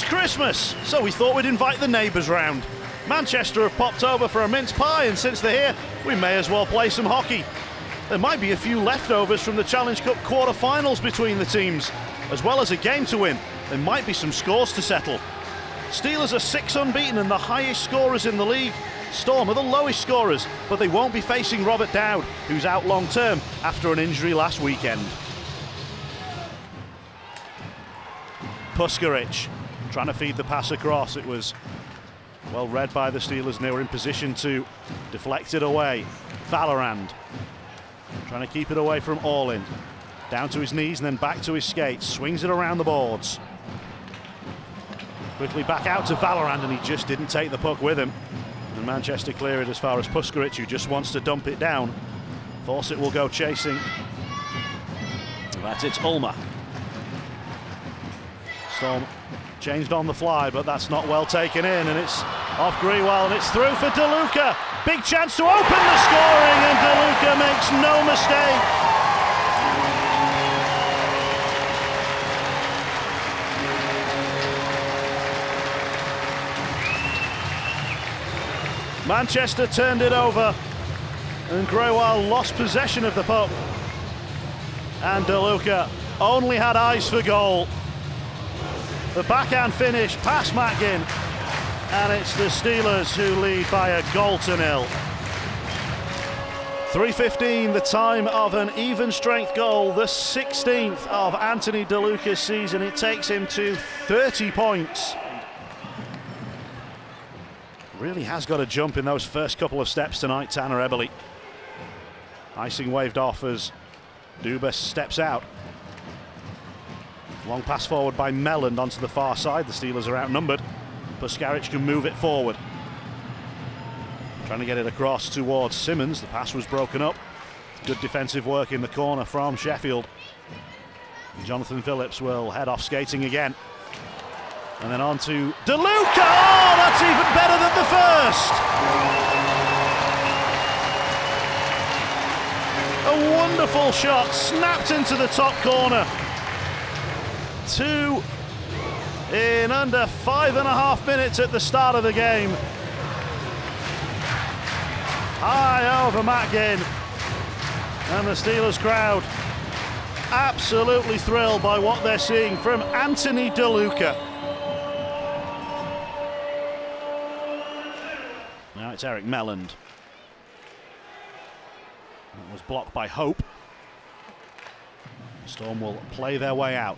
It's Christmas, so we thought we'd invite the neighbours round. Manchester have popped over for a mince pie, and since they're here, we may as well play some hockey. There might be a few leftovers from the Challenge Cup quarter-finals between the teams. As well as a game to win, there might be some scores to settle. Steelers are 6 unbeaten and the highest scorers in the league. Storm are the lowest scorers, but they won't be facing Robert Dowd, who's out long-term after an injury last weekend. Puskaric trying to feed the pass across. It was well read by the Steelers and they were in position to deflect it away. Valorand trying to keep it away from Orlin. Down to his knees and then back to his skates. Swings it around the boards. Quickly back out to Valorand and he just didn't take the puck with him. And Manchester clear it as far as Puskaric, who just wants to dump it down. Fawcett will go chasing. That's it's Ulmer. Storm changed on the fly, but that's not well taken in, and it's off Grewal and it's through for DeLuca. Big chance to open the scoring, and DeLuca makes no mistake. Manchester turned it over, and Grewal lost possession of the puck. And DeLuca only had eyes for goal. The backhand finish past Mackin, and it's the Steelers who lead by a goal to nil. 3:15, the time of an even strength goal, the 16th of Anthony DeLuca's season. It takes him to 30 points. Really has got a jump in those first couple of steps tonight, Tanner Eberle. Icing waved off as Dubas steps out. Long pass forward by Melland onto the far side. The Steelers are outnumbered. Puskaric can move it forward. Trying to get it across towards Simmons. The pass was broken up. Good defensive work in the corner from Sheffield. Jonathan Phillips will head off skating again. And then on to DeLuca! Oh, that's even better than the first! A wonderful shot, snapped into the top corner. 2 in under 5.5 minutes at the start of the game. High over Mackin, and the Steelers crowd absolutely thrilled by what they're seeing from Anthony DeLuca. Now it's Eric Melland. That was blocked by Hope. Storm will play their way out.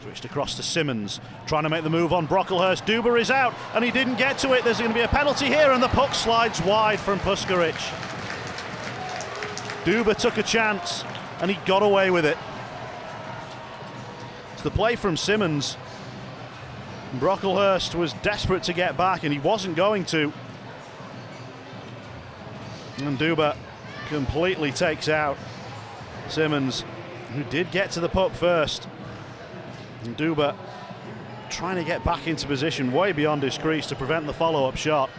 Switched across to Simmons, trying to make the move on Brocklehurst. Duba is out, and he didn't get to it. There's going to be a penalty here, and the puck slides wide from Puskaric. Duba took a chance, and he got away with it. It's the play from Simmons. Brocklehurst was desperate to get back, and he wasn't going to. And Duba completely takes out Simmons, who did get to the puck first. And Duba trying to get back into position way beyond his crease to prevent the follow-up shot.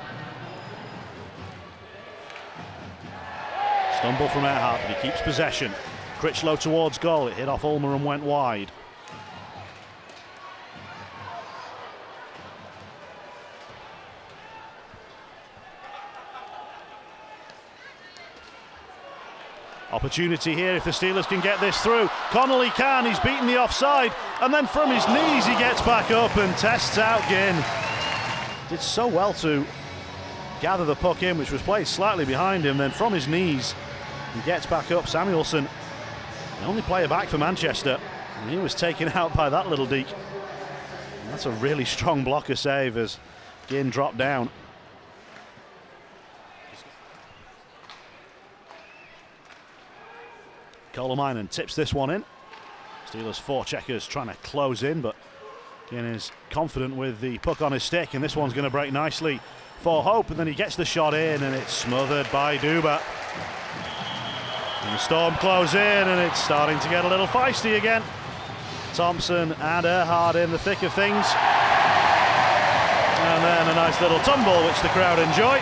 Stumble from Earhart, but he keeps possession. Critchlow towards goal, it hit off Ulmer and went wide. Opportunity here if the Steelers can get this through. Connolly can, he's beaten the offside, and then from his knees he gets back up and tests out Ginn. Did so well to gather the puck in, which was played slightly behind him, then from his knees he gets back up. Samuelson, the only player back for Manchester, and he was taken out by that little deke. And that's a really strong blocker save as Ginn dropped down. Kolomainen tips this one in. Steelers forecheckers trying to close in, but Ginn is confident with the puck on his stick, and this one's going to break nicely for Hope, and then he gets the shot in, and it's smothered by Duba. And the Storm close in, and it's starting to get a little feisty again. Thompson and Earhart in the thick of things. And then a nice little tumble, which the crowd enjoy.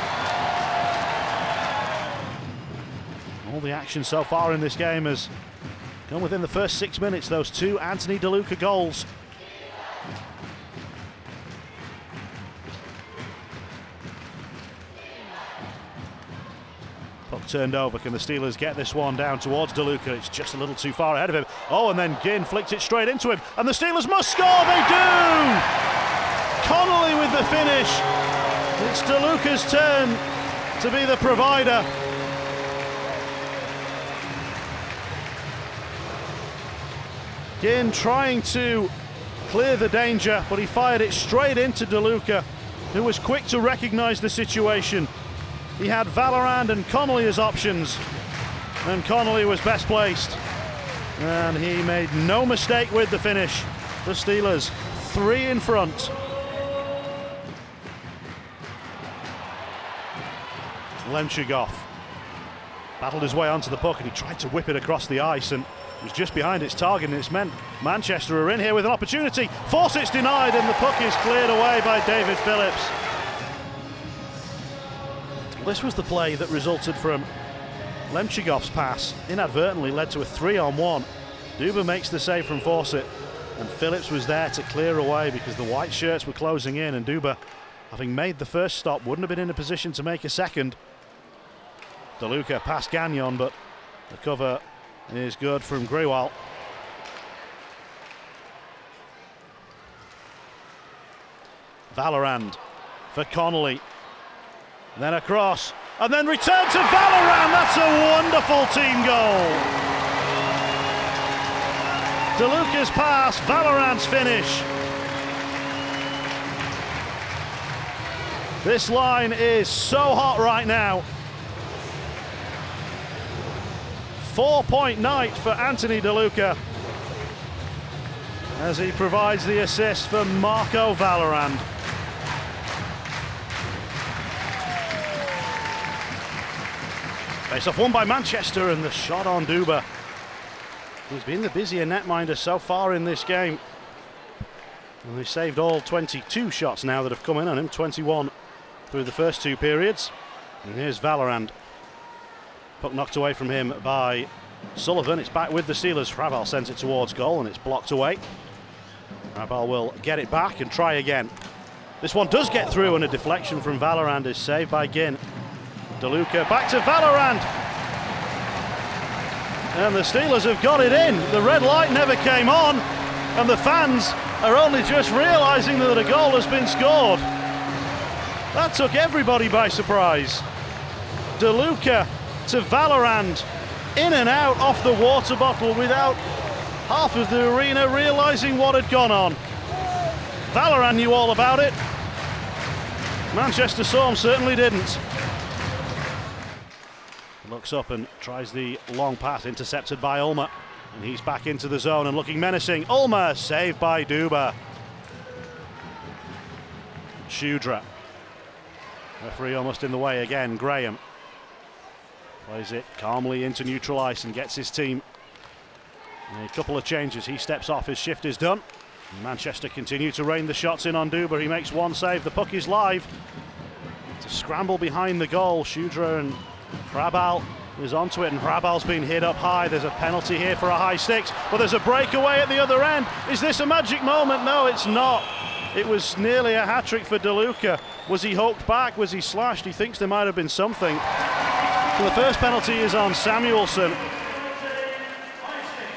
All the action so far in this game has come within the first 6 minutes, those 2 Anthony DeLuca goals. puck turned over. Can the Steelers get this one down towards DeLuca? It's just a little too far ahead of him. Oh, and then Ginn flicked it straight into him. And the Steelers must score. They do! Connolly with the finish. It's DeLuca's turn to be the provider. Ginn trying to clear the danger, but he fired it straight into DeLuca, who was quick to recognise the situation. He had Valorand and Connolly as options, and Connolly was best placed. And he made no mistake with the finish. The Steelers, 3 in front. Lemchigov battled his way onto the puck and he tried to whip it across the ice, and it was just behind its target, and it's meant Manchester are in here with an opportunity. Fawcett's denied, and the puck is cleared away by David Phillips. This was the play that resulted from Lemchigov's pass. Inadvertently led to a 3-on-1. Duba makes the save from Fawcett, and Phillips was there to clear away because the white shirts were closing in, and Duba, having made the first stop, wouldn't have been in a position to make a second. DeLuca past Gagnon, but the cover is good from Grewal. Valorand for Connolly. Then across, and then return to Valorand. That's a wonderful team goal. DeLuca's pass, Valorand's finish. This line is so hot right now. 4-point night for Anthony DeLuca as he provides the assist for Marco Valorand. Face-off won by Manchester, and the shot on Duba. He's been the busier netminder so far in this game. And they've saved all 22 shots now that have come in on him, 21 through the first 2 periods. And here's Valorand. Puck knocked away from him by Sullivan. It's back with the Steelers. Rabal sends it towards goal, and it's blocked away. Rabal will get it back and try again. This one does get through, and a deflection from Valorand is saved by Ginn. DeLuca back to Valorand. And the Steelers have got it in. The red light never came on, and the fans are only just realising that a goal has been scored. That took everybody by surprise. DeLuca to Valorand, in and out off the water bottle without half of the arena realising what had gone on. Valorand knew all about it. Manchester Storm certainly didn't. Looks up and tries the long pass, intercepted by Ulmer, and he's back into the zone and looking menacing. Ulmer saved by Duba. Shudra, referee almost in the way again. Graham plays it calmly into neutral ice and gets his team a couple of changes. He steps off, his shift is done. Manchester continue to rain the shots in on Duba. He makes one save, the puck is live. It's a scramble behind the goal. Shudra and Rabal is onto it, and Rabal's been hit up high. There's a penalty here for a high sticks, but there's a breakaway at the other end. Is this a magic moment? No, it's not. It was nearly a hat-trick for DeLuca. Was he hooked back? Was he slashed? He thinks there might have been something. So the first penalty is on Samuelson.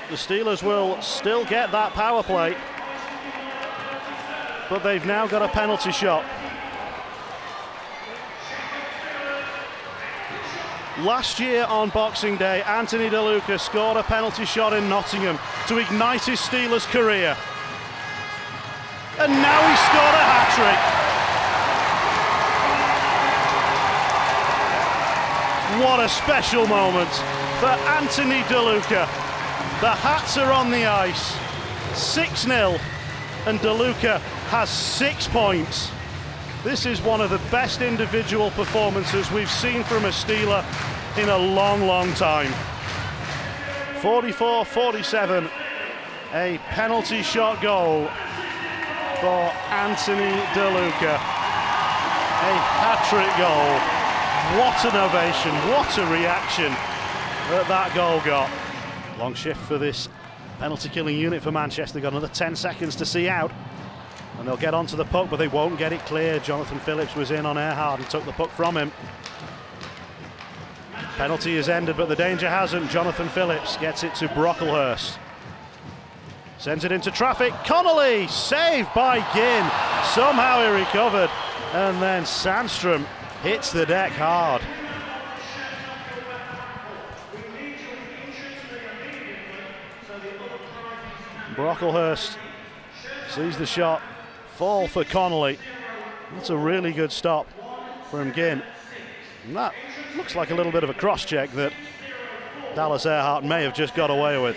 The Steelers will still get that power play, but they've now got a penalty shot. Last year on Boxing Day, Anthony DeLuca scored a penalty shot in Nottingham to ignite his Steelers career. And now he scored a hat-trick. What a special moment for Anthony DeLuca. The Hats are on the ice, 6-0, and DeLuca has 6 points. This is one of the best individual performances we've seen from a Steeler in a long, long time. 44-47, a penalty shot goal for Anthony DeLuca. A hat-trick goal. What an ovation, what a reaction that goal got. Long shift for this penalty-killing unit for Manchester. They've got another 10 seconds to see out. And they'll get onto the puck, but they won't get it clear. Jonathan Phillips was in on Earhart and took the puck from him. Penalty is ended, but the danger hasn't. Jonathan Phillips gets it to Brocklehurst. Sends it into traffic. Connolly, saved by Ginn. Somehow he recovered. And then Sandstrom hits the deck hard. Brocklehurst sees the shot fall for Connolly. That's a really good stop from Ginn. And that looks like a little bit of a cross-check that Dallas Earhart may have just got away with.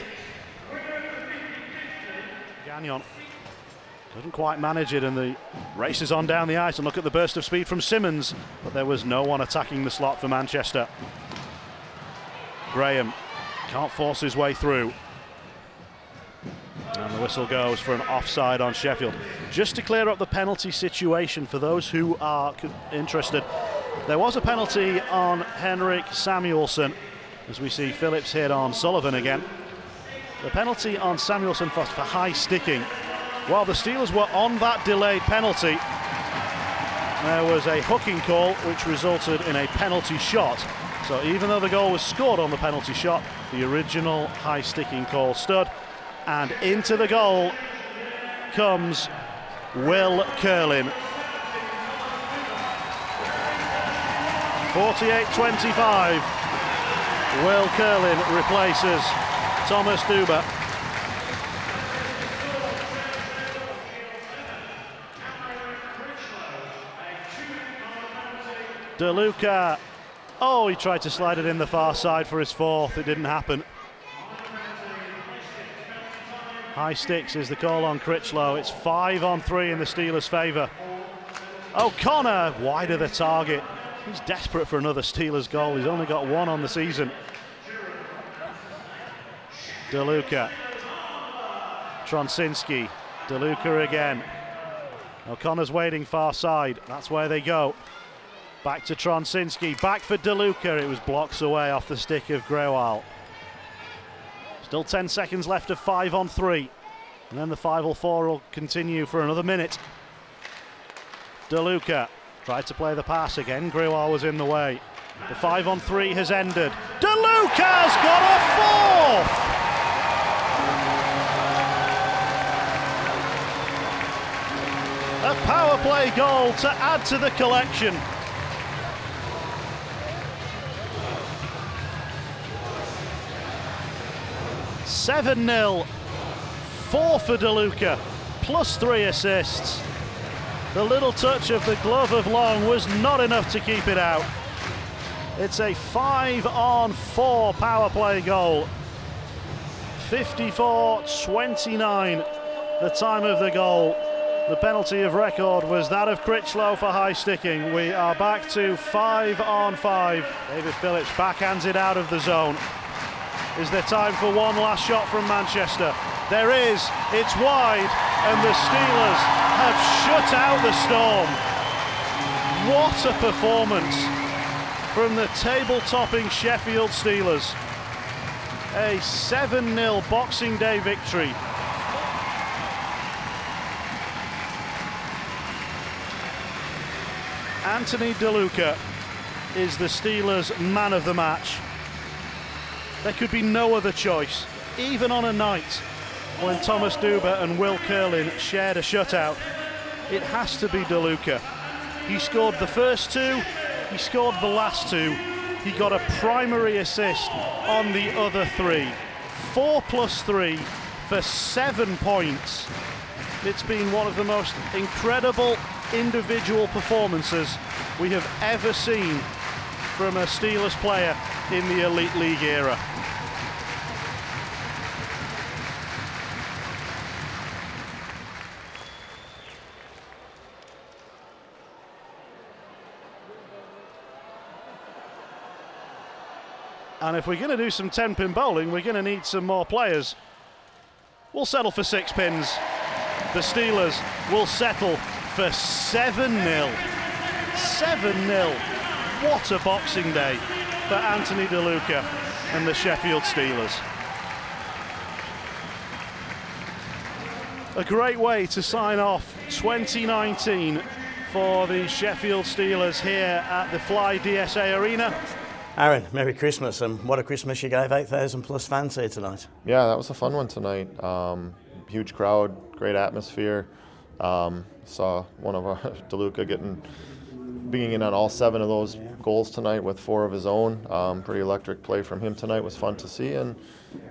Gagnon couldn't quite manage it, and the race is on down the ice. And look at the burst of speed from Simmons, but there was no one attacking the slot for Manchester. Graham can't force his way through. And the whistle goes for an offside on Sheffield. Just to clear up the penalty situation for those who are interested, there was a penalty on Henrik Samuelsson, as we see Phillips hit on Sullivan again. The penalty on Samuelsson for high sticking. While the Steelers were on that delayed penalty, there was a hooking call which resulted in a penalty shot. So even though the goal was scored on the penalty shot, the original high sticking call stood. And into the goal comes Will Curlin. 48-25. Will Curlin replaces Thomas Duba. DeLuca. Oh, he tried to slide it in the far side for his fourth. It didn't happen. High sticks is the call on Critchlow. It's 5-on-3 in the Steelers' favour. O'Connor wide of the target. He's desperate for another Steelers goal. He's only got one on the season. DeLuca. Tronsinski. DeLuca again. O'Connor's waiting far side. That's where they go. Back to Tronsinski. Back for DeLuca. It was blocks away off the stick of Grewal. Still 10 seconds left of 5-on-3. And then the 5-on-4 will continue for another minute. DeLuca tried to play the pass again. Grewal was in the way. The 5-on-3 has ended. DeLuca's got a fourth! A power play goal to add to the collection. $7-0, 4 for DeLuca, plus 3 assists. The little touch of the glove of Long was not enough to keep it out. It's a 5-on-4 power play goal. 54-29, the time of the goal. The penalty of record was that of Critchlow for high sticking. We are back to 5-on-5. David Phillips backhands it out of the zone. Is there time for one last shot from Manchester? There is. It's wide, and the Steelers have shut out the Storm. What a performance from the table-topping Sheffield Steelers. A 7-0 Boxing Day victory. Anthony DeLuca is the Steelers' man of the match. There could be no other choice, even on a night when Thomas Duba and Will Curlin shared a shutout. It has to be DeLuca. He scored the first two, he scored the last two, he got a primary assist on the other three. 4+3 for 7 points. It's been one of the most incredible individual performances we have ever seen from a Steelers player in the Elite League era. And if we're going to do some 10-pin bowling, we're going to need some more players. We'll settle for 6 pins. The Steelers will settle for 7-0. 7-0. What a Boxing Day for Anthony DeLuca and the Sheffield Steelers. A great way to sign off 2019 for the Sheffield Steelers here at the Fly DSA Arena. Aaron, Merry Christmas, and what a Christmas you gave 8,000 plus fans here tonight. Yeah, that was a fun one tonight. Huge crowd, great atmosphere. Saw one of our DeLuca being in on all 7 of those goals tonight with 4 of his own. Pretty electric play from him tonight was fun to see, and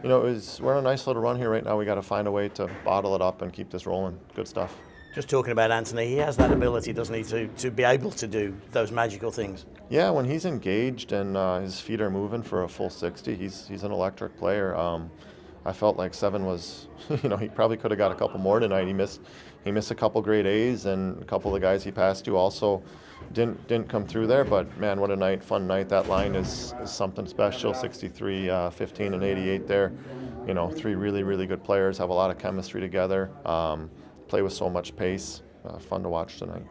we're on a nice little run here right now. We got to find a way to bottle it up and keep this rolling. Good stuff. Just talking about Anthony, he has that ability, doesn't he, to be able to do those magical things. Yeah, when he's engaged and his feet are moving for a full 60, he's an electric player. I felt like 7 was, he probably could have got a couple more tonight. He missed a couple grade A's, and a couple of the guys he passed to also didn't come through there. But man, what a night, fun night. That line is something special. 63, 15, and 88 there. 3 really, really good players, have a lot of chemistry together. Play with so much pace. Fun to watch tonight.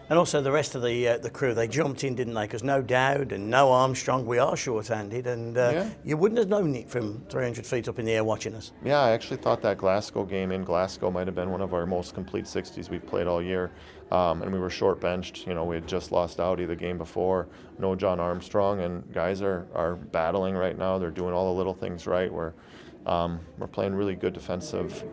And also the rest of the crew, they jumped in, didn't they? Because no Dowd and no Armstrong, we are short-handed, and you wouldn't have known it from 300 feet up in the air watching us. Yeah, I actually thought that Glasgow game in Glasgow might have been one of our most complete 60s we've played all year, and we were short-benched. We had just lost Audi the game before, no John Armstrong, and guys are battling right now. They're doing all the little things right. We're playing really good defensive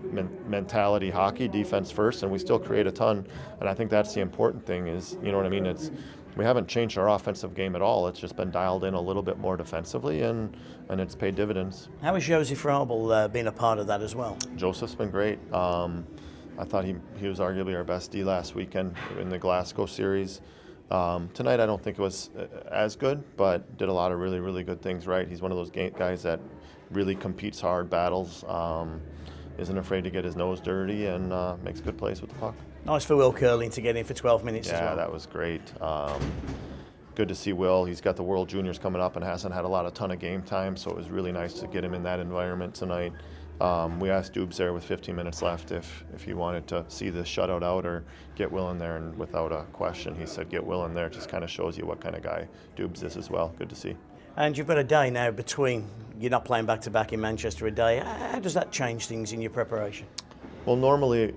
mentality hockey, defense first, and we still create a ton. And I think that's the important thing is, we haven't changed our offensive game at all. It's just been dialed in a little bit more defensively, and it's paid dividends. How has Joseph Rabel been a part of that as well? Joseph's been great. I thought he was arguably our best D last weekend in the Glasgow series. Tonight I don't think it was as good, but did a lot of really, really good things right. He's one of those guys that really competes hard, battles, isn't afraid to get his nose dirty, and makes good plays with the puck. Nice for Will Curling to get in for 12 minutes as well. Yeah, that was great. Good to see Will. He's got the World Juniors coming up and hasn't had a ton of game time, so it was really nice to get him in that environment tonight. We asked Dubes there with 15 minutes left if he wanted to see the shutout out or get Will in there, and without a question he said get Will in there. It just kind of shows you what kind of guy Dubes is as well. Good to see. And you've got a day now between, you're not playing back-to-back in Manchester a day. How does that change things in your preparation? Well, normally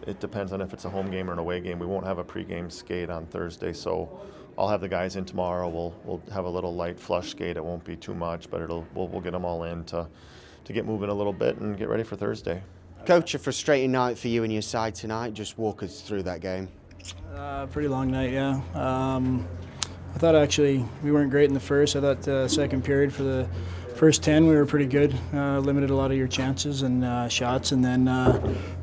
it depends on if it's a home game or an away game. We won't have a pregame skate on Thursday, so I'll have the guys in tomorrow. We'll have a little light flush skate. It won't be too much, but we'll get them all in to get moving a little bit and get ready for Thursday. Coach, a frustrating night for you and your side tonight. Just walk us through that game. Pretty long night, yeah. I thought actually we weren't great in the first. I thought the second period for the first 10 we were pretty good. Limited a lot of your chances and shots, and then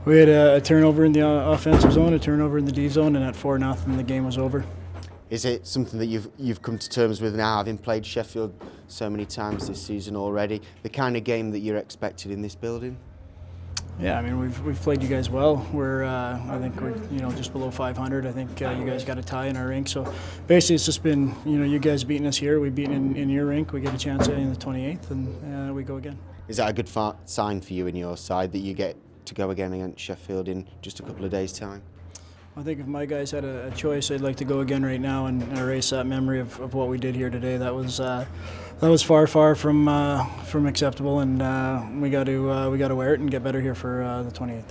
we had a turnover in the offensive zone, a turnover in the D zone, and at 4-0 the game was over. Is it something that you've come to terms with now, having played Sheffield so many times this season already? The kind of game that you're expected in this building? Yeah, I mean we've played you guys well. I think we're just below 500. I think you guys got a tie in our rink. So basically it's just been you guys beating us here. We've beaten in your rink. We get a chance in the 28th, and we go again. Is that a good sign for you and your side that you get to go again against Sheffield in just a couple of days' time? I think if my guys had a choice, I'd like to go again right now and erase that memory of what we did here today. That was far from acceptable, and we got to wear it and get better here for the 28th.